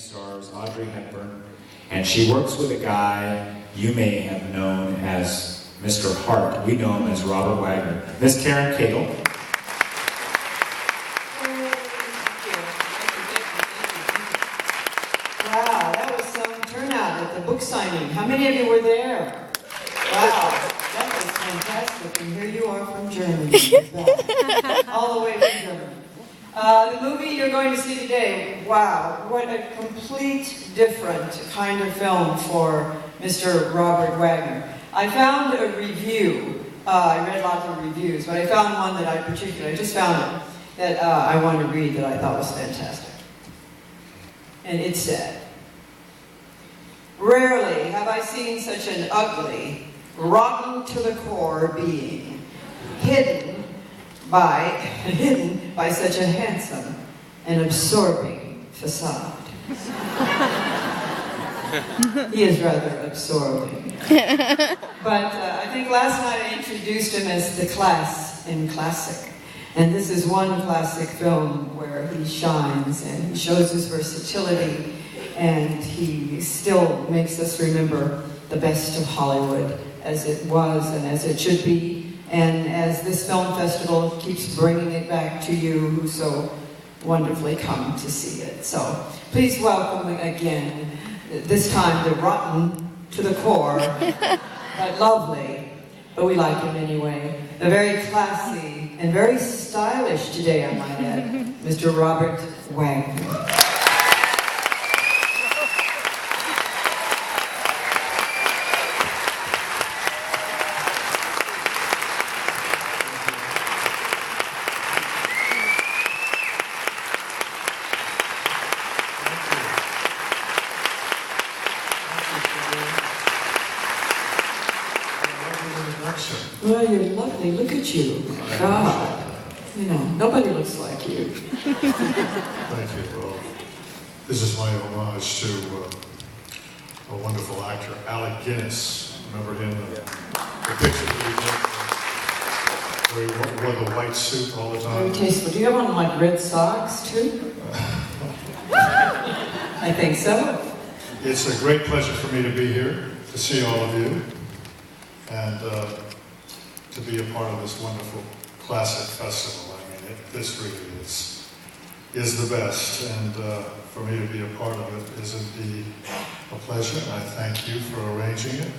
stars Audrey Hepburn, and she works with a guy you may have known as Mr. Hart. We know him as Robert Wagner. Miss Karen Cagle. Wow, that was some turnout at the book signing. How many of you were there? Wow, that was fantastic. And here you are from Germany. All the way from Germany. The movie you're going to see today, wow, what a complete different kind of film for Mr. Robert Wagner. I found a review, I read lots of reviews, but I found one that I just found it, that I wanted to read that I thought was fantastic. And it said, "Rarely have I seen such an ugly, rotten to the core being, hidden by such a handsome and absorbing facade." He is rather absorbing. But I think last night I introduced him as the class in classic. And this is one classic film where he shines and he shows his versatility and he still makes us remember the best of Hollywood as it was and as it should be. And as this film festival keeps bringing it back to you who so wonderfully come to see it. So please welcome again, this time the rotten to the core, but lovely, but we like him anyway. A very classy and very stylish today, I might add, Mr. Robert Wagner. Well, you're lovely. Look at you. God. You know, nobody looks like you. Thank you. Well, this is my homage to a wonderful actor, Alec Guinness. Remember him? The picture that he took where he wore the white suit all the time. Very tasteful. Do you have on like red socks too? I think so. It's a great pleasure for me to be here, to see all of you, and to be a part of this wonderful classic festival. I mean, this really is the best, and for me to be a part of it is indeed a pleasure, and I thank you for arranging it.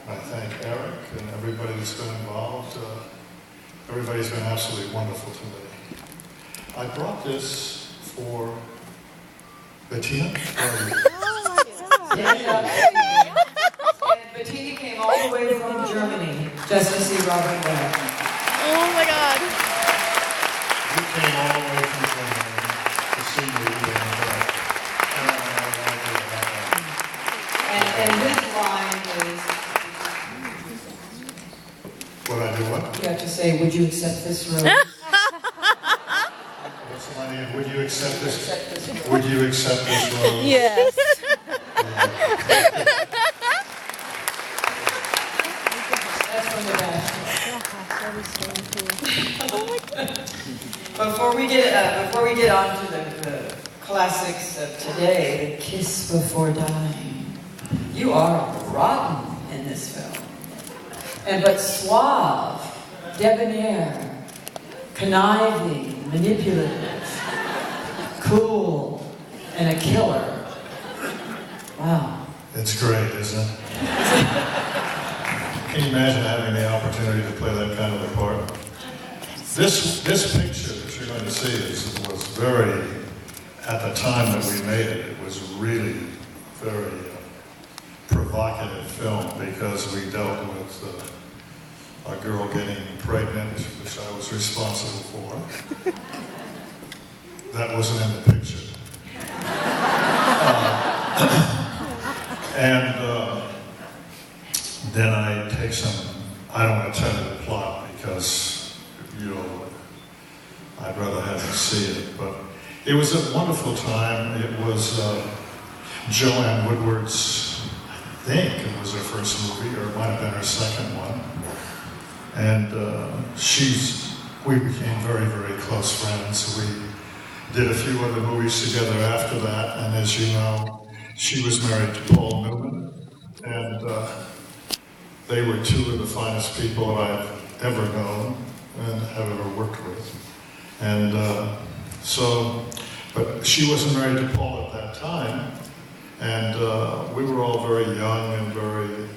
I thank Eric and everybody that's been involved. Everybody's been absolutely wonderful to me. I brought this for Bettina. Bettina came all the way from Germany just to see Robert Wagner. Oh my God. You came all the way from Germany to see me. And this line is... What I do what? You have to say, would you accept this rose? What's the line? Would you accept this? Would you accept this rose? Yes. Before we get on to the classics of today, The Kiss Before Dying, you are rotten in this film, but suave, debonair, conniving, manipulative, cool, and a killer. Wow. It's great, isn't it? Can you imagine having the opportunity to play that kind of a part? This picture that you're going to see was very, at the time that we made it, it was really very provocative film because we dealt with a girl getting pregnant, which I was responsible for. That wasn't in the picture. And then I take some, I don't want to tell you the plot because I'd rather have you see it, but it was a wonderful time. It was Joanne Woodward's, I think it was her first movie, or it might have been her second one. And we became very, very close friends. We did a few other movies together after that, and as you know, she was married to Paul Newman, and they were two of the finest people I've ever known and have ever worked with. And but she wasn't married to Paul at that time, and we were all very young and very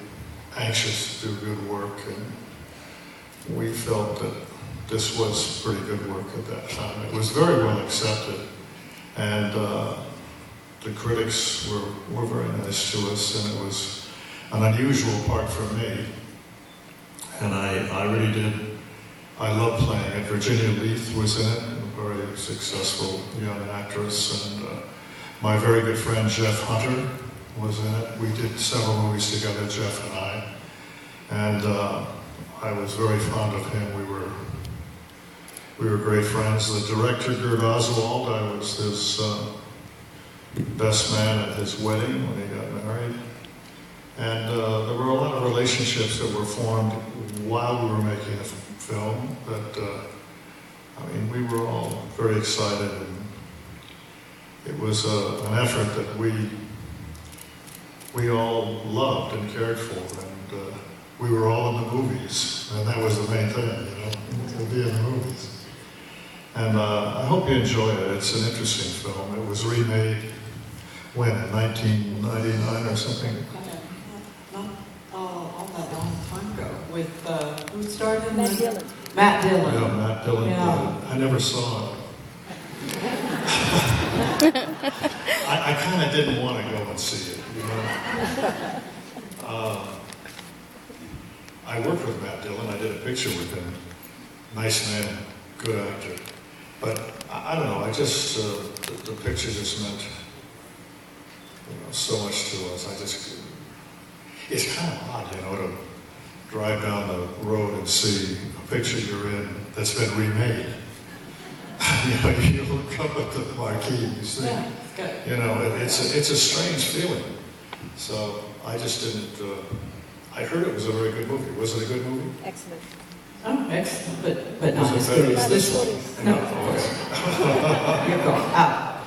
anxious to do good work, and we felt that this was pretty good work at that time. It was very well accepted, and the critics were very nice to us, and it was an unusual part for me. And I really did, I loved playing it. Virginia Leith was in it, a very successful young actress, and my very good friend Jeff Hunter was in it. We did several movies together, Jeff and I, and I was very fond of him. We were great friends. The director, Gert Oswald, I was his best man at his wedding when he got married. And there were a lot of relationships that were formed while we were making the film that, I mean, we were all very excited, and it was an effort that we all loved and cared for, and we were all in the movies, and that was the main thing, you know, to be in the movies. And I hope you enjoy it. It's an interesting film. It was remade, when, in 1999 or something? Not all that long time ago. With, who starred in Matt it? Dillon. Matt Dillon. Yeah, Matt Dillon Yeah. did it. I never saw it. I kind of didn't want to go and see it, you know. I worked with Matt Dillon. I did a picture with him. Nice man, good actor. But I don't know. I just the picture just meant so much to us. It's kind of odd, you know, to drive down the road and see a picture you're in that's been remade. You know, you look up at the marquee and you see, you know, it's a strange feeling. So I just didn't. I heard it was a very good movie. Was it a good movie? Excellent. Oh, excellent, but not Was as it good better as this one. No, you're going out.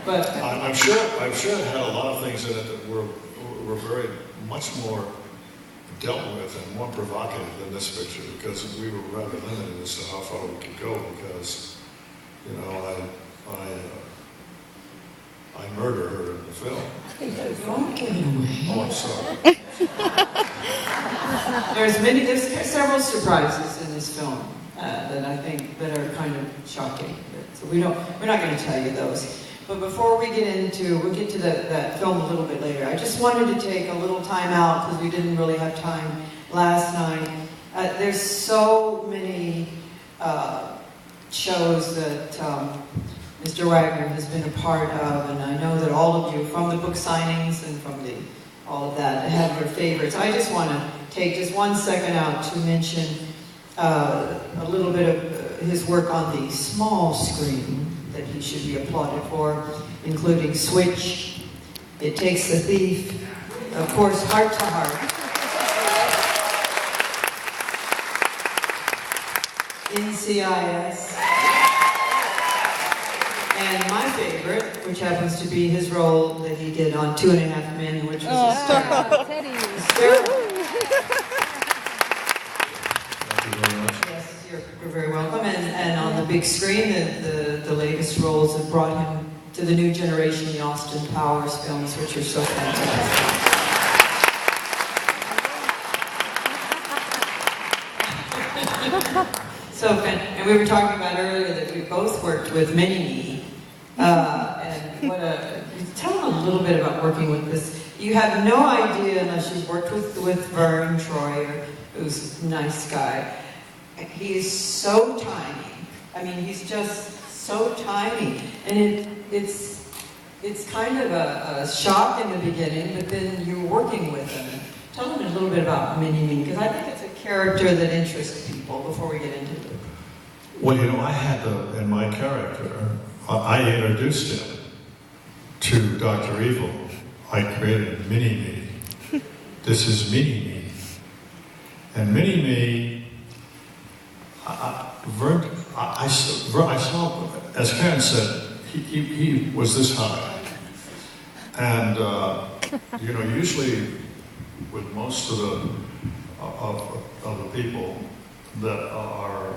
But I'm sure it had a lot of things in it that were very much more dealt with and more provocative than this picture, because we were rather limited as to how far we could go, because, you know, I murder her in the film. don't give it away. Oh, I'm sorry. There's several surprises in this film that I think that are kind of shocking. So we're not going to tell you those. But before we'll get to that film a little bit later. I just wanted to take a little time out because we didn't really have time last night. There's so many shows that Mr. Wagner has been a part of, and I know that all of you, from the book signings and from all of that, have your favorites. I just want to take just 1 second out to mention a little bit of his work on the small screen that he should be applauded for, including Switch, It Takes a Thief, of course, Heart to Heart, NCIS, and my favorite, which happens to be his role that he did on 2.5 Men, which was hysterical. Yes, you're very welcome. And on the big screen, the latest roles have brought him to the new generation, the Austin Powers films, which are so fantastic. And we were talking about earlier that we both worked with Mini-Me. And tell them a little bit about working with this. You have no idea unless you've worked with Vern Troyer, who's a nice guy. He is so tiny. I mean, he's just so tiny. And it's kind of a shock in the beginning, but then you're working with him. Tell them a little bit about Mini-Me, because I think it's a character that interests people before we get into it. Well, you know, I had in my character, I introduced him to Dr. Evil. I created Mini-Me. This is Mini-Me. And Mini-Me, Vern I saw, as Karen said, he was this high. And, usually with most of the people that are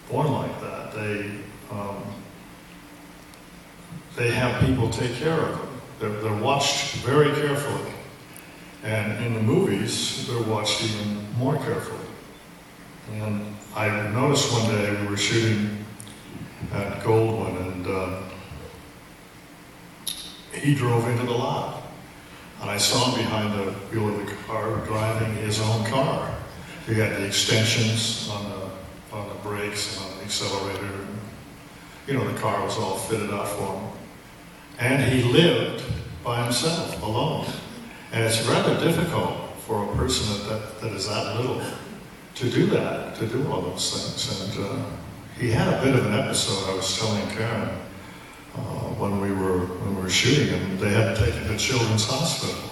born like that, they have people take care of them. They're watched very carefully. And in the movies, they're watched even more carefully. And I noticed one day we were shooting at Goldwyn, and he drove into the lot. And I saw him behind the wheel of the car driving his own car. He had the extensions on the brakes and on the accelerator. And, the car was all fitted out for him. And he lived by himself, alone. And it's rather difficult for a person that is that little to do that, to do all those things. And he had a bit of an episode, I was telling Karen, when we were shooting him. They had to take him to Children's Hospital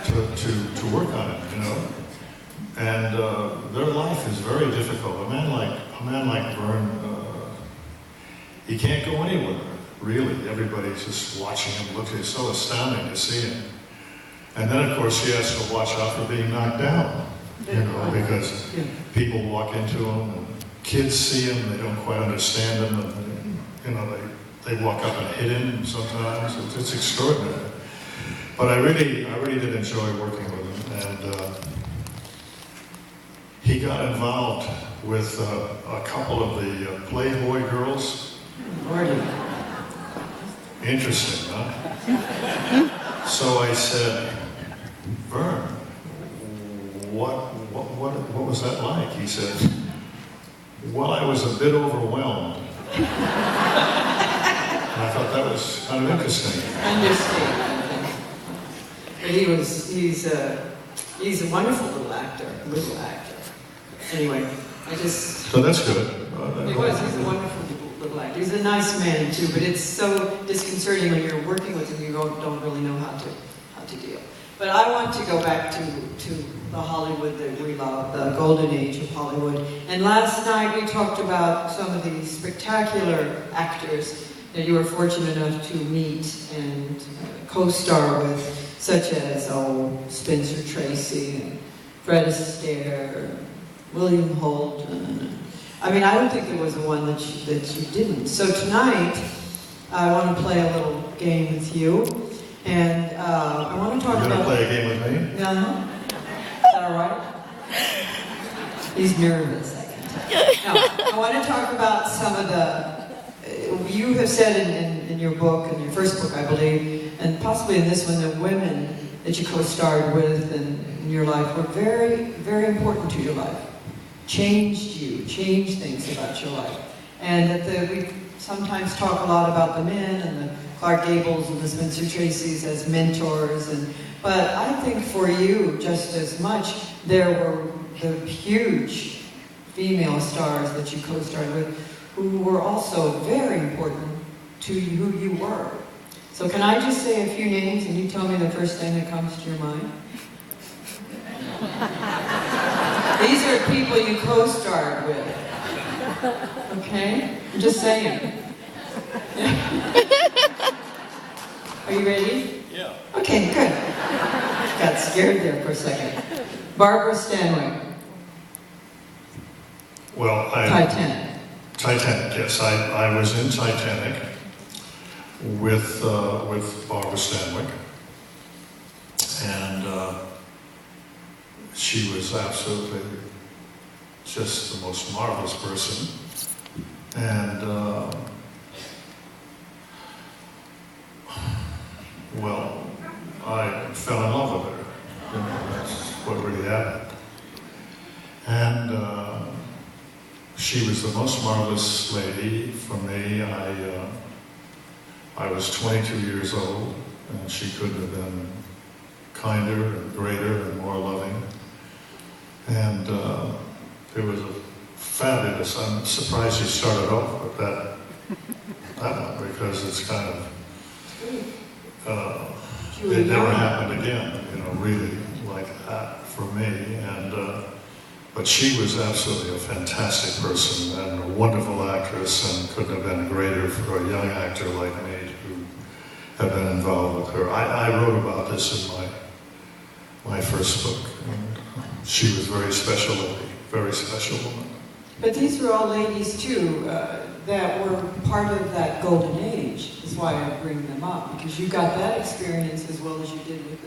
to work on it, And their life is very difficult. A man like Vern, he can't go anywhere, really. Everybody's just watching him. Look, it's so astounding to see him. And then, of course, he has to watch out for being knocked down, because people walk into him, and kids see him, they don't quite understand him, and, they walk up and hit him sometimes. It's extraordinary. But I really did enjoy working with him, and he got involved with a couple of the Playboy girls. Interesting, huh? So I said, Vern, what was that like? He said, well, I was a bit overwhelmed. And I thought that was kind of interesting. Understatement. But he's a wonderful little actor. Anyway, So that's good. He's a wonderful little actor. He's a nice man too, but it's so disconcerting when you're working with him, you don't really know how to deal. But I want to go back to the Hollywood that we love, the golden age of Hollywood. And last night we talked about some of these spectacular actors that you were fortunate enough to meet and co-star with, such as Spencer Tracy and Fred Astaire, William Holt. I don't think there was one that you didn't. So tonight, I want to play a little game with you. And I want to talk about... You're going to play a game with me? Uh-huh. Is that all right? He's nervous, I can tell. No, I want to talk about some of the... You have said in your book, in your first book, I believe, and possibly in this one, the women that you co-starred with in your life were very, very important to your life. Changed things about your life. And that we sometimes talk a lot about the men and the Clark Gables and the Spencer Tracys as mentors, but I think for you just as much, there were the huge female stars that you co-starred with who were also very important to who you were. So can I just say a few names and you tell me the first thing that comes to your mind? These are people you co-starred with. Okay? I'm just saying. Are you ready? Yeah. Okay, good. Got scared there for a second. Barbara Stanwyck. Well, Titanic, yes. I was in Titanic with Barbara Stanwyck. And she was absolutely just the most marvelous person. And, I fell in love with her. That's what really happened. And she was the most marvelous lady for me. I was 22 years old, and she couldn't have been kinder and greater and more loving. And it was a fabulous. I'm surprised you started off with that one, because it's kind of it never happened again, really like that for me. And But she was absolutely a fantastic person and a wonderful actress, and couldn't have been greater for a young actor like me who had been involved with her. I wrote about this in my first book. She was very special lady, very special woman. But these were all ladies too that were part of that golden age. Is why I bring them up, because you got that experience as well as you did with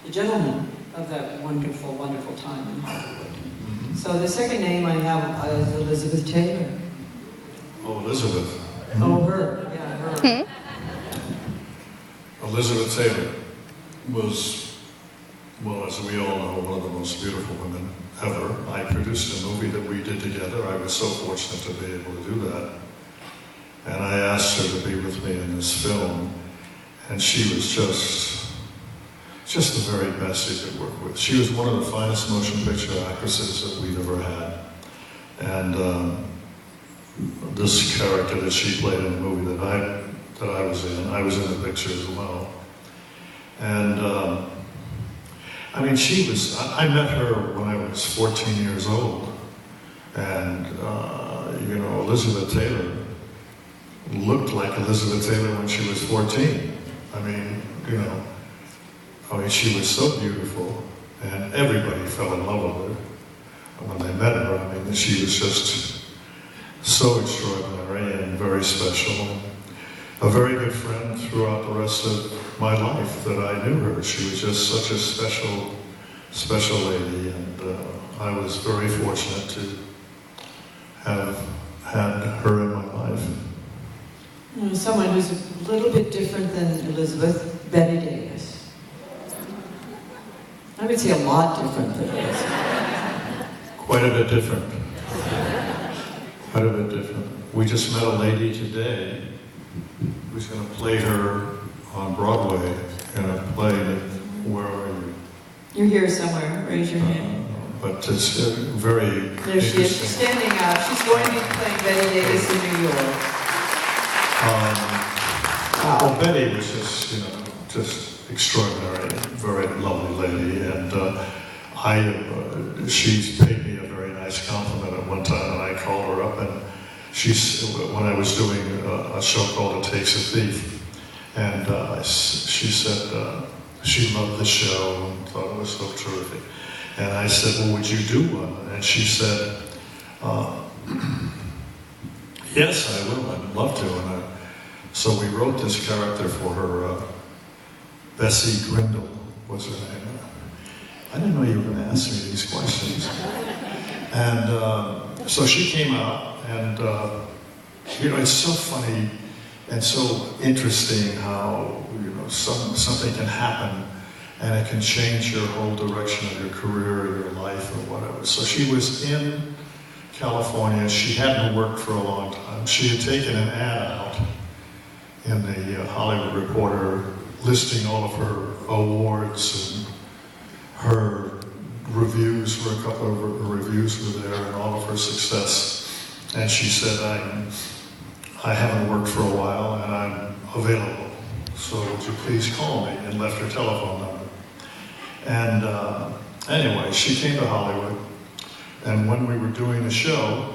the gentleman of that wonderful, wonderful time in Hollywood. Mm-hmm. So the second name I have is Elizabeth Taylor. Oh, Elizabeth. Oh, her. Yeah, her. Elizabeth Taylor was, well, as we all know, one of the most beautiful women ever. I produced a movie that we did together. I was so fortunate to be able to do that. And I asked her to be with me in this film, and she was just the very best you could work with. She was one of the finest motion picture actresses that we've ever had. And this character that she played in the movie that I was in the picture as well. And I mean, I met her when I was 14 years old. And, Elizabeth Taylor looked like Elizabeth Taylor when she was 14. I mean, she was so beautiful, and everybody fell in love with her when they met her. I mean, she was just so extraordinary and very special. A very good friend throughout the rest of my life that I knew her. She was just such a special lady, and I was very fortunate to have had her in my life. Someone who's a little bit different than Elizabeth, Betty Davis. I would say a lot different than Elizabeth. Quite a bit different. Quite a bit different. We just met a lady today who's going to play her on Broadway in a play that, where are you? You're here somewhere, raise your hand. But it's very There she is, she's standing out. She's going to be playing Betty Davis in New York. Well, Betty was just extraordinary, very lovely lady, and she paid me a very nice compliment at one time, and I called her up, and when I was doing a show called It Takes a Thief, and she said she loved the show and thought it was so terrific. And I said, well, would you do one? And she said, yes, I will. I'd love to. And so we wrote this character for her. Bessie Grindle was her name. I didn't know you were going to ask me these questions. And so she came out, and it's so funny and so interesting how something can happen, and it can change your whole direction of your career or your life or whatever. So she was in California. She hadn't worked for a long time. She had taken an ad out in the Hollywood Reporter listing all of her awards, and her reviews were, a couple of her reviews were there, and all of her success. And she said, I haven't worked for a while, and I'm available. So would you please call me? And left her telephone number. And anyway, she came to Hollywood, and when we were doing the show,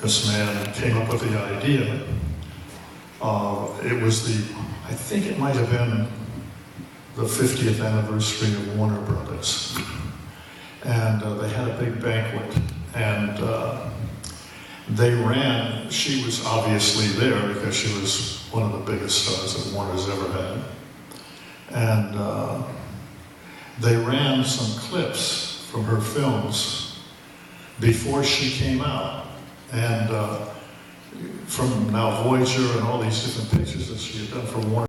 this man came up with the idea. It was I think it might have been the 50th anniversary of Warner Brothers. And they had a big banquet, and she was obviously there because she was one of the biggest stars that Warner's ever had. And they ran some clips from her films before she came out. And from now Voyager and all these different pictures that she had done for Warner.